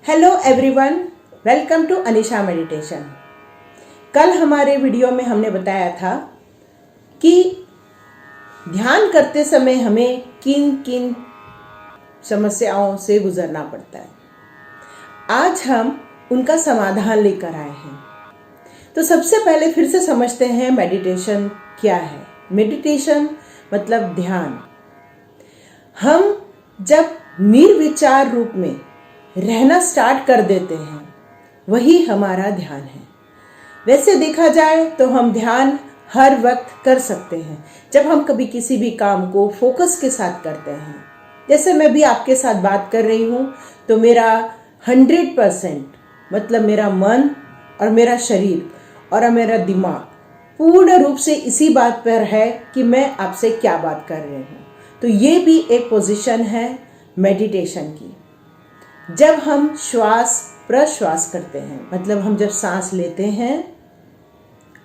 Hello everyone, welcome to Anisha meditation. कल हमारे video में हमने बताया था कि ध्यान करते समय हमें किन किन समस्याओं से गुजरना पड़ता है। आज हम उनका समाधान लेकर आए हैं। तो सबसे पहले फिर से समझते हैं मेडिटेशन क्या है। मेडिटेशन मतलब ध्यान। हम जब निर्विचार रूप में रहना स्टार्ट कर देते हैं, वही हमारा ध्यान है। वैसे देखा जाए तो हम ध्यान हर वक्त कर सकते हैं जब हम कभी किसी भी काम को फोकस के साथ करते हैं। जैसे मैं भी आपके साथ बात कर रही हूँ तो मेरा 100% मतलब मेरा मन और मेरा शरीर और मेरा दिमाग पूर्ण रूप से इसी बात पर है कि मैं आपसे क्या बात कर रही हूँ। तो ये भी एक पोजीशन है मेडिटेशन की। जब हम श्वास प्रश्वास करते हैं, मतलब हम जब सांस लेते हैं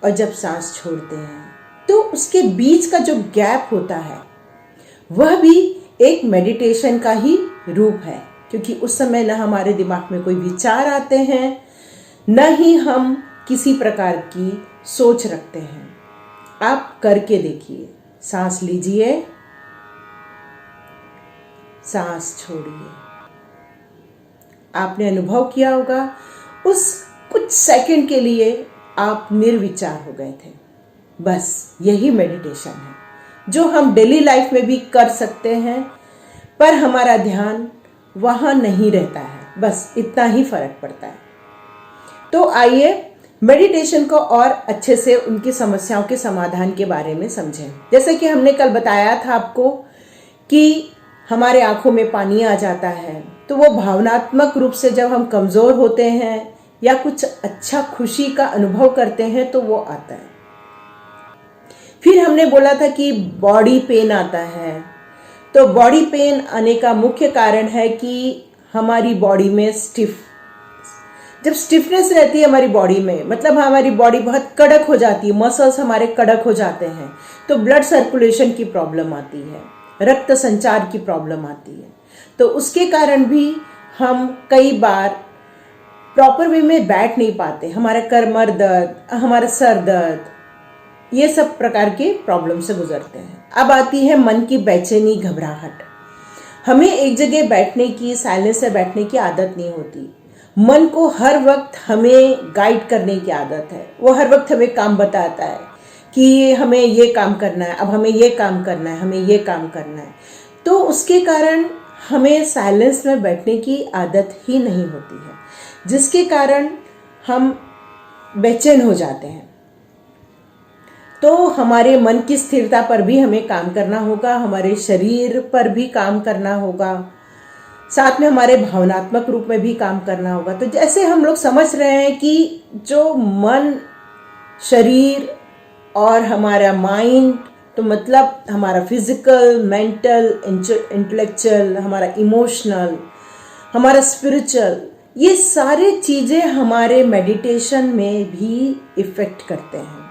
और जब सांस छोड़ते हैं, तो उसके बीच का जो गैप होता है वह भी एक मेडिटेशन का ही रूप है, क्योंकि उस समय न हमारे दिमाग में कोई विचार आते हैं, न ही हम किसी प्रकार की सोच रखते हैं। आप करके देखिए। सांस लीजिए, सांस छोड़िए। आपने अनुभव किया होगा उस कुछ सेकंड के लिए आप निर्विचार हो गए थे। बस यही मेडिटेशन है जो हम डेली लाइफ में भी कर सकते हैं, पर हमारा ध्यान वहाँ नहीं रहता है। बस इतना ही फर्क पड़ता है। तो आइए मेडिटेशन को और अच्छे से उनकी समस्याओं के समाधान के बारे में समझें। जैसे कि हमने कल बताया था आपको कि हमारे आंखों में पानी आ जाता है, तो वो भावनात्मक रूप से जब हम कमज़ोर होते हैं या कुछ अच्छा खुशी का अनुभव करते हैं तो वो आता है। फिर हमने बोला था कि बॉडी पेन आता है। तो बॉडी पेन आने का मुख्य कारण है कि हमारी बॉडी में जब स्टिफनेस रहती है हमारी बॉडी में, मतलब हमारी बॉडी बहुत कड़क हो जाती है, मसल्स हमारे कड़क हो जाते हैं, तो ब्लड सर्कुलेशन की प्रॉब्लम आती है, रक्त संचार की प्रॉब्लम आती है। तो उसके कारण भी हम कई बार प्रॉपर वे में बैठ नहीं पाते। हमारा कमर दर्द, हमारा सर दर्द, ये सब प्रकार के प्रॉब्लम से गुजरते हैं। अब आती है मन की बेचैनी, घबराहट। हमें एक जगह बैठने की, साइलेंस से बैठने की आदत नहीं होती। मन को हर वक्त हमें गाइड करने की आदत है। वो हर वक्त हमें काम बताता है कि हमें ये काम करना है, अब हमें ये काम करना है, हमें ये काम करना है। तो उसके कारण हमें साइलेंस में बैठने की आदत ही नहीं होती है, जिसके कारण हम बेचैन हो जाते हैं। तो हमारे मन की स्थिरता पर भी हमें काम करना होगा, हमारे शरीर पर भी काम करना होगा, साथ में हमारे भावनात्मक रूप में भी काम करना होगा। तो जैसे हम लोग समझ रहे हैं कि जो मन, शरीर और हमारा माइंड, तो मतलब हमारा फिजिकल, मेंटल, इंटेलेक्चुअल, हमारा इमोशनल, हमारा स्पिरिचुअल, ये सारी चीज़ें हमारे मेडिटेशन में भी इफ़ेक्ट करते हैं।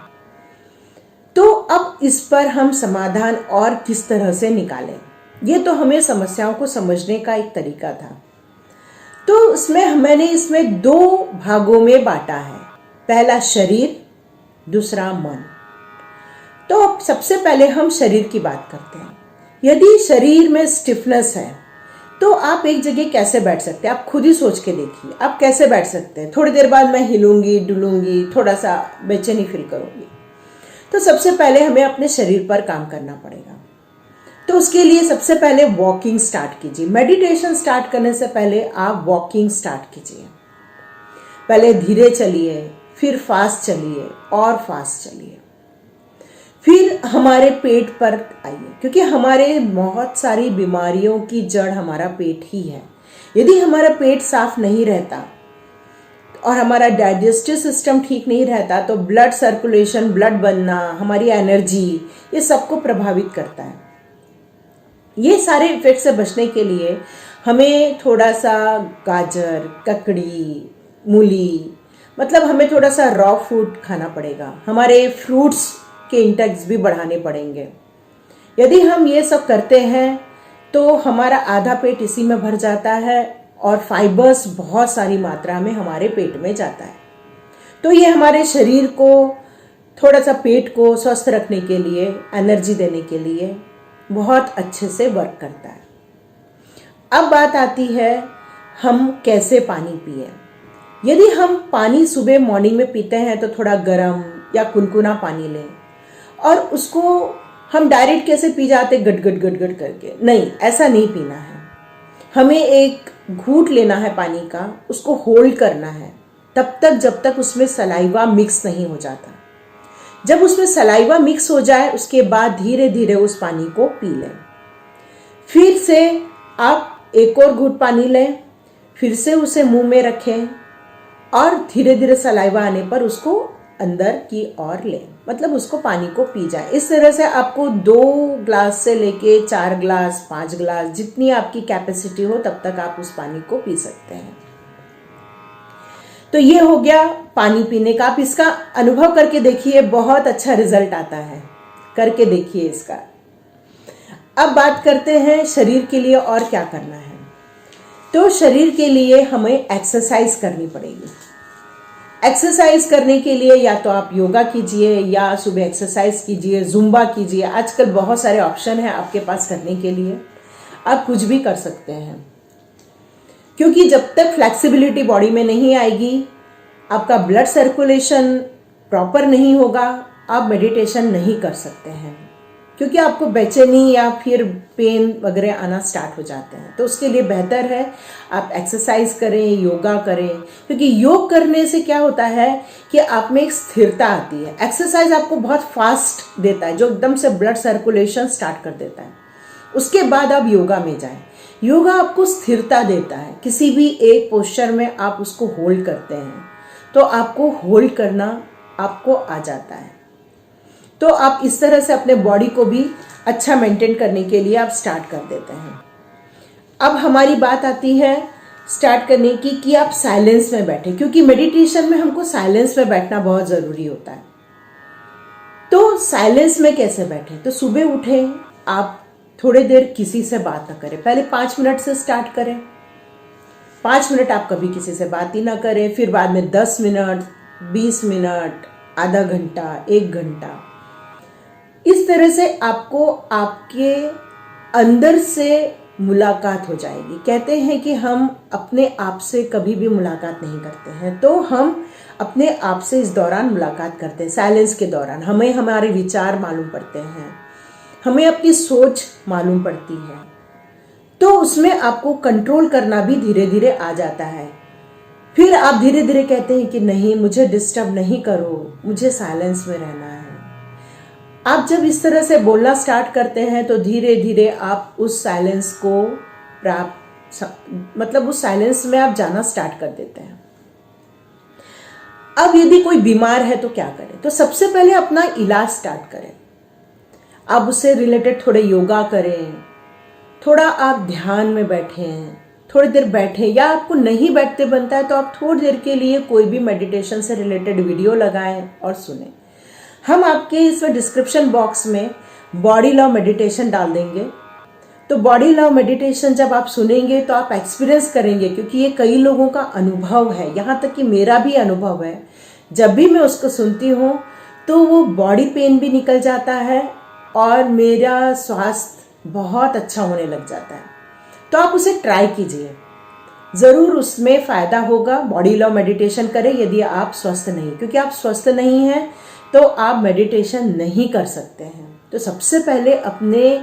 तो अब इस पर हम समाधान और किस तरह से निकालें, ये तो हमें समस्याओं को समझने का एक तरीका था। तो मैंने इसमें 2 भागों में बांटा है। पहला शरीर, दूसरा मन। तो अब सबसे पहले हम शरीर की बात करते हैं। यदि शरीर में स्टिफनेस है तो आप एक जगह कैसे बैठ सकते हैं? आप खुद ही सोच के देखिए, आप कैसे बैठ सकते हैं। थोड़ी देर बाद मैं हिलूंगी, डुलूंगी, थोड़ा सा बेचैनी फील करूंगी। तो सबसे पहले हमें अपने शरीर पर काम करना पड़ेगा। तो उसके लिए सबसे पहले वॉकिंग स्टार्ट कीजिए। मेडिटेशन स्टार्ट करने से पहले आप वॉकिंग स्टार्ट कीजिए। पहले धीरे चलिए, फिर फास्ट चलिए और फास्ट चलिए। फिर हमारे पेट पर आइए, क्योंकि हमारे बहुत सारी बीमारियों की जड़ हमारा पेट ही है। यदि हमारा पेट साफ नहीं रहता और हमारा डाइजेस्टिव सिस्टम ठीक नहीं रहता तो ब्लड सर्कुलेशन, ब्लड बनना, हमारी एनर्जी, ये सबको प्रभावित करता है। ये सारे इफेक्ट से बचने के लिए हमें थोड़ा सा गाजर, ककड़ी, मूली, मतलब हमें थोड़ा सा रॉ फूड खाना पड़ेगा। हमारे फ्रूट्स के इंटेक्स भी बढ़ाने पड़ेंगे। यदि हम ये सब करते हैं तो हमारा आधा पेट इसी में भर जाता है और फाइबर्स बहुत सारी मात्रा में हमारे पेट में जाता है। तो ये हमारे शरीर को थोड़ा सा, पेट को स्वस्थ रखने के लिए, एनर्जी देने के लिए बहुत अच्छे से वर्क करता है। अब बात आती है हम कैसे पानी पिए। यदि हम पानी सुबह मॉर्निंग में पीते हैं तो थोड़ा गर्म या कुनकुना पानी लें, और उसको हम डायरेक्ट कैसे पी जाते, गट गट गट गट करके, नहीं, ऐसा नहीं पीना है। हमें एक घूंट लेना है पानी का, उसको होल्ड करना है तब तक जब तक उसमें सलाइवा मिक्स नहीं हो जाता। जब उसमें सलाइवा मिक्स हो जाए उसके बाद धीरे धीरे उस पानी को पी लें। फिर से आप एक और घूंट पानी लें, फिर से उसे मुंह में रखें और धीरे धीरे सलाइवा आने पर उसको अंदर की ओर लें, मतलब उसको पानी को पी जाए। इस तरह से आपको 2 ग्लास से लेके 4 ग्लास, 5 ग्लास, जितनी आपकी कैपेसिटी हो तब तक आप उस पानी को पी सकते हैं। तो ये हो गया पानी पीने का। आप इसका अनुभव करके देखिए, बहुत अच्छा रिजल्ट आता है, करके देखिए इसका। अब बात करते हैं शरीर के लिए और क्या करना है। तो शरीर के लिए हमें एक्सरसाइज करनी पड़ेगी। एक्सरसाइज करने के लिए या तो आप योगा कीजिए या सुबह एक्सरसाइज कीजिए, जुम्बा कीजिए। आजकल बहुत सारे ऑप्शन हैं आपके पास करने के लिए, आप कुछ भी कर सकते हैं। क्योंकि जब तक फ्लेक्सिबिलिटी बॉडी में नहीं आएगी, आपका ब्लड सर्कुलेशन प्रॉपर नहीं होगा, आप मेडिटेशन नहीं कर सकते हैं। क्योंकि आपको बेचैनी या फिर पेन वगैरह आना स्टार्ट हो जाते हैं। तो उसके लिए बेहतर है आप एक्सरसाइज करें, योगा करें। क्योंकि योग करने से क्या होता है कि आप में एक स्थिरता आती है। एक्सरसाइज आपको बहुत फास्ट देता है, जो एकदम से ब्लड सर्कुलेशन स्टार्ट कर देता है। उसके बाद आप योगा में जाएं। योगा आपको स्थिरता देता है। किसी भी एक पोस्चर में आप उसको होल्ड करते हैं तो आपको होल्ड करना आपको आ जाता है। तो आप इस तरह से अपने बॉडी को भी अच्छा मेंटेन करने के लिए आप स्टार्ट कर देते हैं। अब हमारी बात आती है स्टार्ट करने की कि आप साइलेंस में बैठे, क्योंकि मेडिटेशन में हमको साइलेंस में बैठना बहुत ज़रूरी होता है। तो साइलेंस में कैसे बैठे, तो सुबह उठे, आप थोड़ी देर किसी से बात ना करें। पहले 5 मिनट से स्टार्ट करें। 5 मिनट आप कभी किसी से बात ही ना करें। फिर बाद में 10 मिनट, 20 मिनट, आधा घंटा, 1 घंटा। इस तरह से आपको आपके अंदर से मुलाकात हो जाएगी। कहते हैं कि हम अपने आप से कभी भी मुलाकात नहीं करते हैं, तो हम अपने आप से इस दौरान मुलाकात करते हैं। साइलेंस के दौरान हमें हमारे विचार मालूम पड़ते हैं, हमें अपनी सोच मालूम पड़ती है। तो उसमें आपको कंट्रोल करना भी धीरे धीरे आ जाता है। फिर आप धीरे धीरे कहते हैं कि नहीं, मुझे डिस्टर्ब नहीं करो, मुझे साइलेंस में रहना है। आप जब इस तरह से बोलना स्टार्ट करते हैं तो धीरे धीरे आप उस साइलेंस को मतलब उस साइलेंस में आप जाना स्टार्ट कर देते हैं। अब यदि कोई बीमार है तो क्या करें, तो सबसे पहले अपना इलाज स्टार्ट करें। आप उससे रिलेटेड थोड़े योगा करें, थोड़ा आप ध्यान में बैठें, थोड़ी देर बैठें, या आपको नहीं बैठते बनता है तो आप थोड़ी देर के लिए कोई भी मेडिटेशन से रिलेटेड वीडियो लगाएं और सुनें। हम आपके इसमें डिस्क्रिप्शन बॉक्स में बॉडी लव मेडिटेशन डाल देंगे। तो बॉडी लव मेडिटेशन जब आप सुनेंगे तो आप एक्सपीरियंस करेंगे, क्योंकि ये कई लोगों का अनुभव है, यहाँ तक कि मेरा भी अनुभव है। जब भी मैं उसको सुनती हूँ तो वो बॉडी पेन भी निकल जाता है और मेरा स्वास्थ्य बहुत अच्छा होने लग जाता है। तो आप उसे ट्राई कीजिए, ज़रूर उसमें फ़ायदा होगा। बॉडी लव मेडिटेशन करें यदि आप स्वस्थ नहीं, क्योंकि आप स्वस्थ नहीं हैं तो आप मेडिटेशन नहीं कर सकते हैं। तो सबसे पहले अपने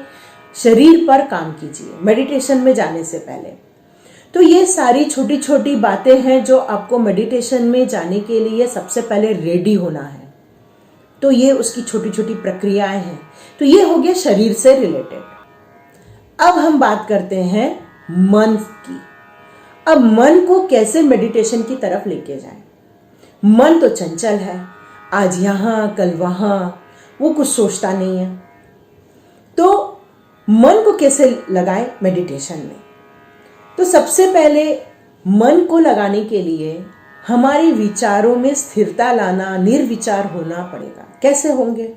शरीर पर काम कीजिए मेडिटेशन में जाने से पहले। तो ये सारी छोटी छोटी बातें हैं जो आपको मेडिटेशन में जाने के लिए सबसे पहले रेडी होना है। तो ये उसकी छोटी छोटी प्रक्रियाएं हैं। तो ये हो गया शरीर से रिलेटेड। अब हम बात करते हैं मन की। अब मन को कैसे मेडिटेशन की तरफ लेके जाएं। मन तो चंचल है, आज यहाँ कल वहाँ, वो कुछ सोचता नहीं है। तो मन को कैसे लगाएं मेडिटेशन में, तो सबसे पहले मन को लगाने के लिए हमारे विचारों में स्थिरता लाना, निर्विचार होना पड़ेगा। कैसे होंगे,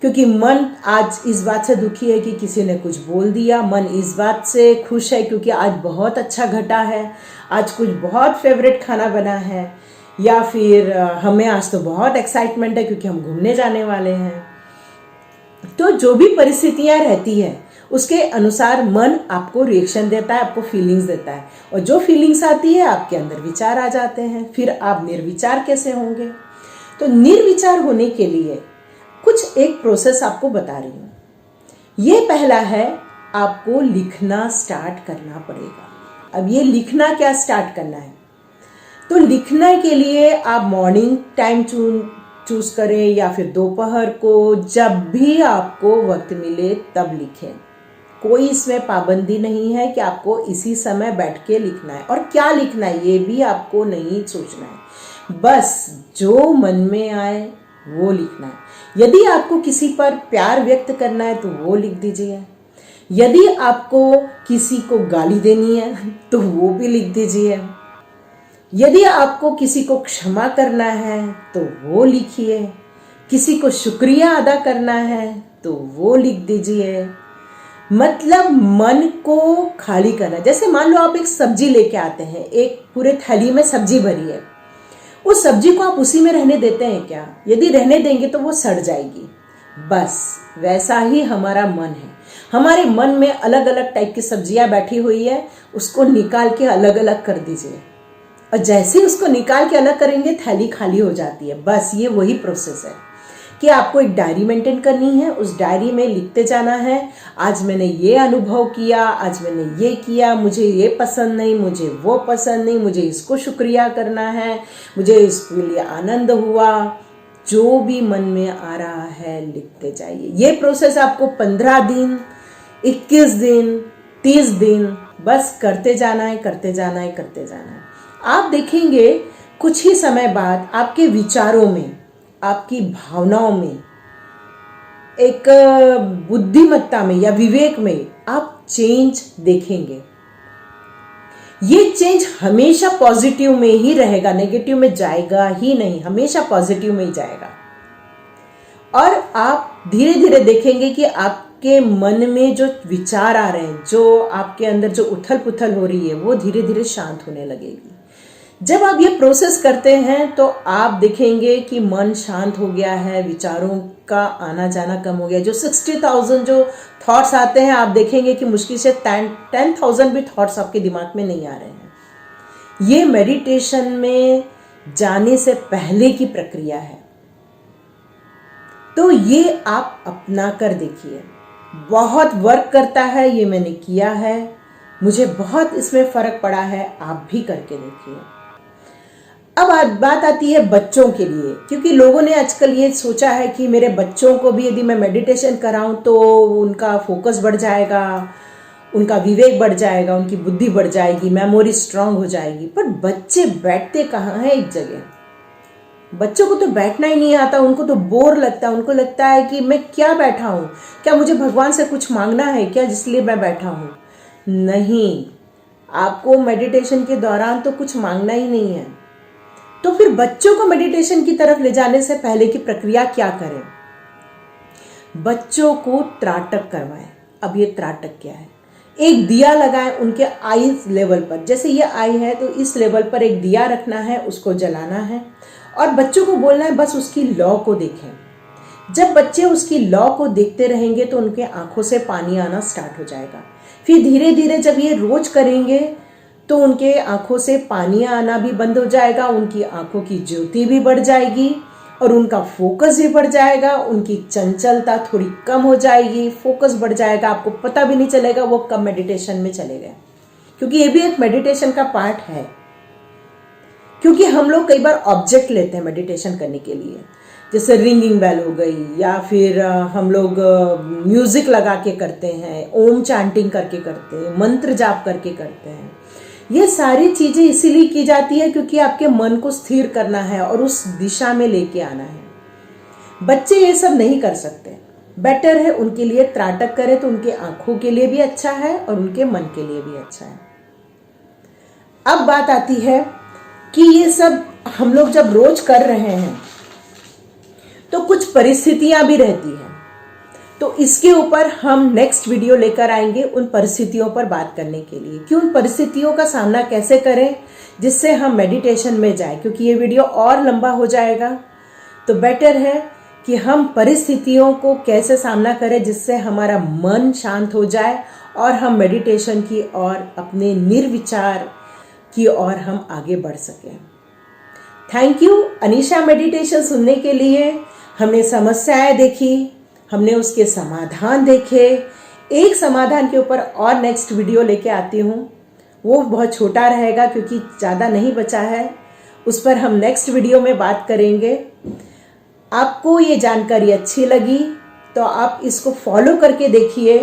क्योंकि मन आज इस बात से दुखी है कि किसी ने कुछ बोल दिया, मन इस बात से खुश है क्योंकि आज बहुत अच्छा घटा है, आज कुछ बहुत फेवरेट खाना बना है, या फिर हमें आज तो बहुत एक्साइटमेंट है क्योंकि हम घूमने जाने वाले हैं। तो जो भी परिस्थितियां रहती है उसके अनुसार मन आपको रिएक्शन देता है, आपको फीलिंग्स देता है, और जो फीलिंग्स आती है आपके अंदर विचार आ जाते हैं। फिर आप निर्विचार कैसे होंगे? तो निर्विचार होने के लिए कुछ एक प्रोसेस आपको बता रही हूँ। ये पहला है, आपको लिखना स्टार्ट करना पड़ेगा। अब ये लिखना क्या स्टार्ट करना है? तो लिखने के लिए आप मॉर्निंग टाइम चूज करें या फिर दोपहर को, जब भी आपको वक्त मिले तब लिखें। कोई इसमें पाबंदी नहीं है कि आपको इसी समय बैठ के लिखना है, और क्या लिखना है ये भी आपको नहीं सोचना है, बस जो मन में आए वो लिखना है। यदि आपको किसी पर प्यार व्यक्त करना है तो वो लिख दीजिए, यदि आपको किसी को गाली देनी है तो वो भी लिख दीजिए, यदि आपको किसी को क्षमा करना है तो वो लिखिए, किसी को शुक्रिया अदा करना है तो वो लिख दीजिए। मतलब मन को खाली करना। जैसे मान लो आप एक सब्जी लेके आते हैं, एक पूरे थाली में सब्जी भरी है, उस सब्जी को आप उसी में रहने देते हैं क्या? यदि रहने देंगे तो वो सड़ जाएगी। बस वैसा ही हमारा मन है। हमारे मन में अलग अलग टाइप की सब्जियां बैठी हुई है, उसको निकाल के अलग अलग कर दीजिए, और जैसे उसको निकाल के अलग करेंगे थाली खाली हो जाती है। बस ये वही प्रोसेस है कि आपको एक डायरी मेंटेन करनी है, उस डायरी में लिखते जाना है, आज मैंने ये अनुभव किया, आज मैंने ये किया, मुझे ये पसंद नहीं, मुझे वो पसंद नहीं, मुझे इसको शुक्रिया करना है, मुझे इसके लिए आनंद हुआ। जो भी मन में आ रहा है लिखते जाइए। ये प्रोसेस आपको 15 दिन, 21 दिन, 30 दिन बस करते जाना है, करते जाना है, करते जाना है। आप देखेंगे कुछ ही समय बाद आपके विचारों में, आपकी भावनाओं में, एक बुद्धिमत्ता में या विवेक में आप चेंज देखेंगे। ये चेंज हमेशा पॉजिटिव में ही रहेगा, नेगेटिव में जाएगा ही नहीं, हमेशा पॉजिटिव में ही जाएगा। और आप धीरे धीरे देखेंगे कि आपके मन में जो विचार आ रहे हैं, जो आपके अंदर जो उथल पुथल हो रही है, वो धीरे धीरे शांत होने लगेगी। जब आप ये प्रोसेस करते हैं तो आप देखेंगे कि मन शांत हो गया है, विचारों का आना जाना कम हो गया। जो 60,000 जो थॉट्स आते हैं, आप देखेंगे कि मुश्किल से 10,000 भी थॉट्स आपके दिमाग में नहीं आ रहे हैं। ये मेडिटेशन में जाने से पहले की प्रक्रिया है। तो ये आप अपना कर देखिए, बहुत वर्क करता है। ये मैंने किया है, मुझे बहुत इसमें फर्क पड़ा है, आप भी करके देखिए। अब बात आती है बच्चों के लिए, क्योंकि लोगों ने आजकल ये सोचा है कि मेरे बच्चों को भी यदि मैं मेडिटेशन कराऊं तो उनका फोकस बढ़ जाएगा, उनका विवेक बढ़ जाएगा, उनकी बुद्धि बढ़ जाएगी, मेमोरी स्ट्रांग हो जाएगी। पर बच्चे बैठते कहाँ हैं एक जगह? बच्चों को तो बैठना ही नहीं आता, उनको तो बोर लगता है। उनको लगता है कि मैं क्या बैठा हूँ, क्या मुझे भगवान से कुछ मांगना है क्या जिसलिए मैं बैठा हूँ? नहीं, आपको मेडिटेशन के दौरान तो कुछ मांगना ही नहीं है। तो फिर बच्चों को मेडिटेशन की तरफ ले जाने से पहले की प्रक्रिया क्या करें? बच्चों को त्राटक करवाएं। अब ये त्राटक क्या है? एक दिया लगाएं उनके आई लेवल पर। जैसे ये आई है तो इस लेवल पर एक दिया रखना है, उसको जलाना है और बच्चों को बोलना है बस उसकी लौ को देखें। जब बच्चे उसकी लौ को देखते रहेंगे तो उनके आंखों से पानी आना स्टार्ट हो जाएगा। फिर धीरे धीरे जब ये रोज करेंगे तो उनके आंखों से पानी आना भी बंद हो जाएगा, उनकी आंखों की ज्योति भी बढ़ जाएगी और उनका फोकस भी बढ़ जाएगा, उनकी चंचलता थोड़ी कम हो जाएगी, फोकस बढ़ जाएगा। आपको पता भी नहीं चलेगा वो कब मेडिटेशन में चले गए, क्योंकि ये भी एक मेडिटेशन का पार्ट है। क्योंकि हम लोग कई बार ऑब्जेक्ट लेते हैं मेडिटेशन करने के लिए, जैसे रिंगिंग बेल हो गई, या फिर हम लोग म्यूजिक लगा के करते हैं, ओम चैंटिंग करके करते हैं, मंत्र जाप करके करते हैं। ये सारी चीजें इसीलिए की जाती है क्योंकि आपके मन को स्थिर करना है और उस दिशा में लेके आना है। बच्चे ये सब नहीं कर सकते। बेटर है उनके लिए त्राटक करें तो उनके आंखों के लिए भी अच्छा है और उनके मन के लिए भी अच्छा है। अब बात आती है कि ये सब हम लोग जब रोज कर रहे हैं तो कुछ परिस्थितियां भी रहती हैं। तो इसके ऊपर हम नेक्स्ट वीडियो लेकर आएंगे उन परिस्थितियों पर बात करने के लिए कि उन परिस्थितियों का सामना कैसे करें जिससे हम मेडिटेशन में जाएं, क्योंकि ये वीडियो और लंबा हो जाएगा। तो बेटर है कि हम परिस्थितियों को कैसे सामना करें जिससे हमारा मन शांत हो जाए और हम मेडिटेशन की और अपने निर्विचार की ओर हम आगे बढ़ सकें। थैंक यू अनीशा मेडिटेशन सुनने के लिए। हमने समस्याएं देखी, हमने उसके समाधान देखे। एक समाधान के ऊपर और नेक्स्ट वीडियो लेके आती हूँ, वो बहुत छोटा रहेगा क्योंकि ज़्यादा नहीं बचा है, उस पर हम नेक्स्ट वीडियो में बात करेंगे। आपको ये जानकारी अच्छी लगी तो आप इसको फॉलो करके देखिए।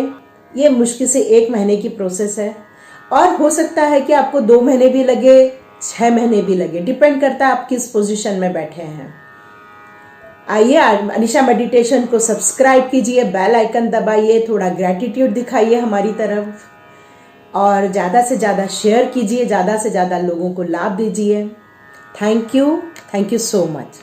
ये मुश्किल से 1 महीने की प्रोसेस है और हो सकता है कि आपको 2 महीने भी लगे, 6 महीने भी लगे, डिपेंड करता है आप किस पोजीशन में बैठे हैं। आइए अनीशा मेडिटेशन को सब्सक्राइब कीजिए, बेल आइकन दबाइए, थोड़ा ग्रैटिट्यूड दिखाइए हमारी तरफ और ज़्यादा से ज़्यादा शेयर कीजिए, ज़्यादा से ज़्यादा लोगों को लाभ दीजिए। Thank you so much.